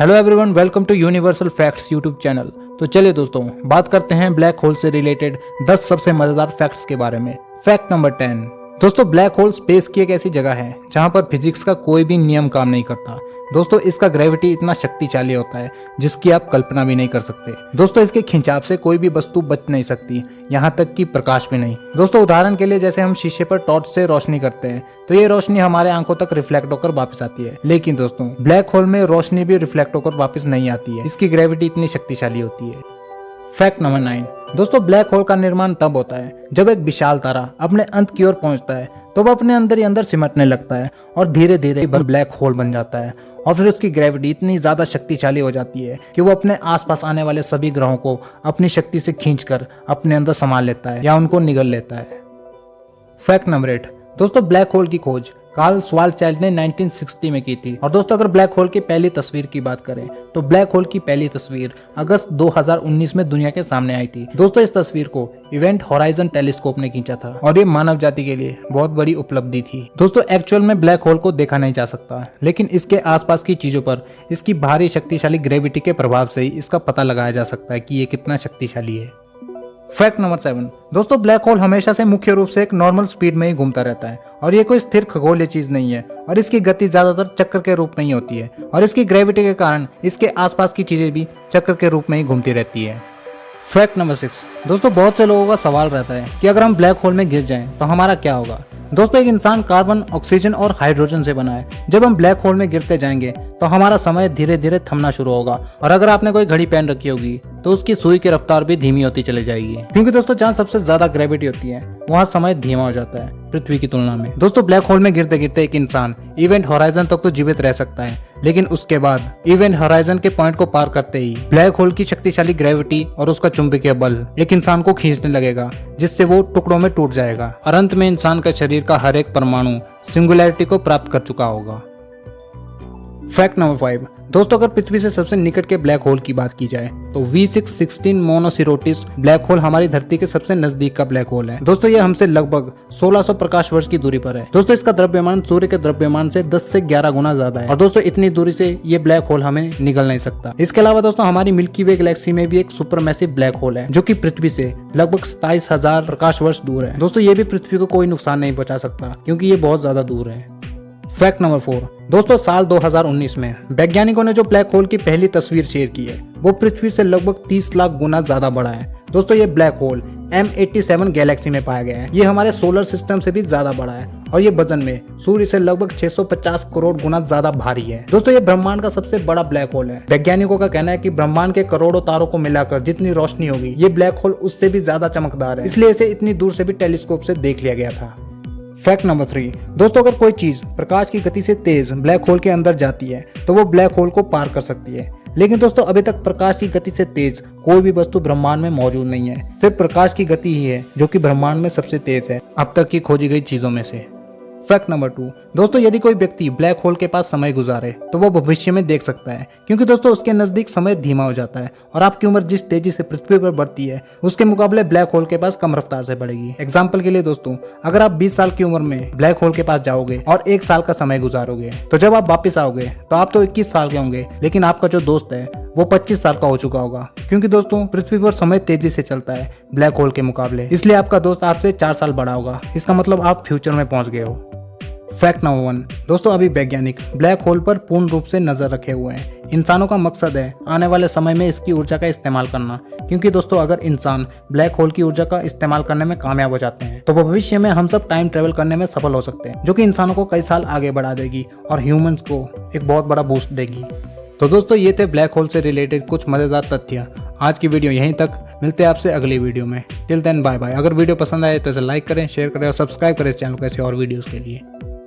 Hello everyone, welcome to universal facts YouTube channel. तो चलिए दोस्तों, बात करते हैं ब्लैक होल से रिलेटेड 10 सबसे मजेदार फैक्ट्स के बारे में। Fact number 10। दोस्तों, ब्लैक होल स्पेस की एक ऐसी जगह है जहां पर फिजिक्स का कोई भी नियम काम नहीं करता। दोस्तों, इसका ग्रेविटी इतना शक्तिशाली होता है जिसकी आप कल्पना भी नहीं कर सकते। दोस्तों, इसके खिंचाव से कोई भी वस्तु बच नहीं सकती, यहाँ तक कि प्रकाश भी नहीं। दोस्तों, उदाहरण के लिए जैसे हम शीशे पर टॉर्च से रोशनी करते हैं तो ये रोशनी हमारे आंखों तक रिफ्लेक्ट होकर वापस आती है, लेकिन दोस्तों ब्लैक होल में रोशनी भी रिफ्लेक्ट होकर वापस नहीं आती है, इसकी ग्रेविटी इतनी शक्तिशाली होती है। Fact number 9। दोस्तों, ब्लैक होल का निर्माण तब होता है जब एक विशाल तारा अपने अंत की ओर पहुंचता है तो वह अपने अंदर ही अंदर सिमटने लगता है और धीरे धीरे ब्लैक होल बन जाता है। और फिर उसकी ग्रेविटी इतनी ज्यादा शक्तिशाली हो जाती है कि वो अपने आसपास आने वाले सभी ग्रहों को अपनी शक्ति से खींचकर अपने अंदर समा लेता है या उनको निगल लेता है। Fact number 8। दोस्तों, ब्लैक होल की खोज कार्ल श्वार्ज़चिल्ड ने 1960 में की थी। और दोस्तों, अगर ब्लैक होल की पहली तस्वीर की बात करें तो ब्लैक होल की पहली तस्वीर अगस्त 2019 में दुनिया के सामने आई थी। दोस्तों, इस तस्वीर को इवेंट होराइजन टेलीस्कोप ने खींचा था और ये मानव जाति के लिए बहुत बड़ी उपलब्धि थी। दोस्तों, एक्चुअल में ब्लैक होल को देखा नहीं जा सकता, लेकिन इसके आसपास की चीजों पर इसकी भारी शक्तिशाली ग्रेविटी के प्रभाव से ही इसका पता लगाया जा सकता है कि ये कितना शक्तिशाली है। Fact number 7। दोस्तों, ब्लैक होल हमेशा से मुख्य रूप से एक नॉर्मल स्पीड में ही घूमता रहता है और ये कोई स्थिर खगोलीय चीज नहीं है और इसकी गति ज्यादातर चक्कर के रूप में ही होती है और इसकी ग्रेविटी के कारण इसके आसपास की चीजें भी चक्कर के रूप में ही घूमती रहती है। Fact number 6। दोस्तों, बहुत से लोगों का सवाल रहता है कि अगर हम ब्लैक होल में गिर जाएं तो हमारा क्या होगा। दोस्तों, एक इंसान कार्बन, ऑक्सीजन और हाइड्रोजन से बना है। जब हम ब्लैक होल में गिरते जाएंगे तो हमारा समय धीरे धीरे थमना शुरू होगा और अगर आपने कोई घड़ी पहन रखी होगी तो उसकी सुई की रफ्तार भी धीमी होती चली जाएगी, क्योंकि दोस्तों जहाँ सबसे ज्यादा ग्रेविटी होती है वहाँ समय धीमा हो जाता है पृथ्वी की तुलना में। दोस्तों, ब्लैक होल में गिरते गिरते एक इंसान इवेंट होराइजन तक तो जीवित रह सकता है, लेकिन उसके बाद इवेंट होराइजन के पॉइंट को पार करते ही ब्लैक होल की शक्तिशाली ग्रेविटी और उसका चुंबकीय बल एक इंसान को खींचने लगेगा, जिससे वो टुकड़ों में टूट जाएगा और अंत में इंसान का शरीर का हर एक परमाणु सिंगुलैरिटी को प्राप्त कर चुका होगा। Fact number 5। दोस्तों, अगर पृथ्वी से सबसे निकट के ब्लैक होल की बात की जाए तो V616 मोनोसिरोटिस ब्लैक होल हमारी धरती के सबसे नजदीक का ब्लैक होल है। दोस्तों, ये हमसे लगभग 1600 प्रकाश वर्ष की दूरी पर है। दोस्तों, इसका द्रव्यमान सूर्य के द्रव्यमान से 10 से 11 गुना ज्यादा है और दोस्तों इतनी दूरी से ये ब्लैक होल हमें निगल नहीं सकता। इसके अलावा दोस्तों, हमारी मिल्की वे गैलेक्सी में भी एक सुपरमैसिव ब्लैक होल है जो कि पृथ्वी से लगभग 27,000 प्रकाश वर्ष दूर है। दोस्तों, ये भी पृथ्वी को कोई नुकसान नहीं पहुंचा सकता क्योंकि ये बहुत ज्यादा दूर है। Fact number 4। दोस्तों, साल 2019 में वैज्ञानिकों ने जो ब्लैक होल की पहली तस्वीर शेयर की है वो पृथ्वी से लगभग 30 लाख गुना ज्यादा बड़ा है। दोस्तों, ये ब्लैक होल M87 गैलेक्सी में पाया गया है। ये हमारे सोलर सिस्टम से भी ज्यादा बड़ा है और ये वजन में सूर्य से लगभग 650 करोड़ गुना ज्यादा भारी है। दोस्तों, ये ब्रह्मांड का सबसे बड़ा ब्लैक होल है। वैज्ञानिकों का कहना है कि ब्रह्मांड के करोड़ों तारों को मिलाकर जितनी रोशनी होगी ये ब्लैक होल उससे भी ज्यादा चमकदार है, इसलिए इसे इतनी दूर से भी टेलीस्कोप से देख लिया गया था। Fact number 3। दोस्तों, अगर कोई चीज प्रकाश की गति से तेज ब्लैक होल के अंदर जाती है तो वो ब्लैक होल को पार कर सकती है, लेकिन दोस्तों अभी तक प्रकाश की गति से तेज कोई भी वस्तु ब्रह्मांड में मौजूद नहीं है। सिर्फ प्रकाश की गति ही है जो कि ब्रह्मांड में सबसे तेज है अब तक की खोजी गई चीजों में से। Fact number 2। दोस्तों, यदि कोई व्यक्ति ब्लैक होल के पास समय गुजारे तो वो भविष्य में देख सकता है, क्योंकि दोस्तों उसके नजदीक समय धीमा हो जाता है और आपकी उम्र जिस तेजी से पृथ्वी पर बढ़ती है उसके मुकाबले ब्लैक होल के पास कम रफ्तार से बढ़ेगी। एग्जाम्पल के लिए दोस्तों, अगर आप 20 साल की उम्र में ब्लैक होल के पास जाओगे और 1 साल का समय गुजारोगे तो जब आप वापिस आओगे तो आप तो 21 साल के होंगे, लेकिन आपका जो दोस्त है वो 25 साल का हो चुका होगा, क्योंकि दोस्तों पृथ्वी पर समय तेजी से चलता है ब्लैक होल के मुकाबले, इसलिए आपका दोस्त आपसे 4 साल बड़ा होगा। इसका मतलब आप फ्यूचर में पहुंच गए हो। Fact number 1। दोस्तों, अभी वैज्ञानिक ब्लैक होल पर पूर्ण रूप से नजर रखे हुए हैं। इंसानों का मकसद है आने वाले समय में इसकी ऊर्जा का इस्तेमाल करना, क्योंकि दोस्तों अगर इंसान ब्लैक होल की ऊर्जा का इस्तेमाल करने में कामयाब हो जाते हैं तो भविष्य में हम सब टाइम ट्रेवल करने में सफल हो सकते हैं, जो कि इंसानों को कई साल आगे बढ़ा देगी और ह्यूमंस को एक बहुत बड़ा बूस्ट देगी। तो दोस्तों, ये थे ब्लैक होल से रिलेटेड कुछ मजेदार तथ्य। आज की वीडियो यहीं तक, मिलते हैं आपसे अगली वीडियो में। Till then bye bye. अगर वीडियो पसंद आए तो इसे लाइक करें, शेयर करें और सब्सक्राइब करें इस चैनल को ऐसे और वीडियोस के लिए।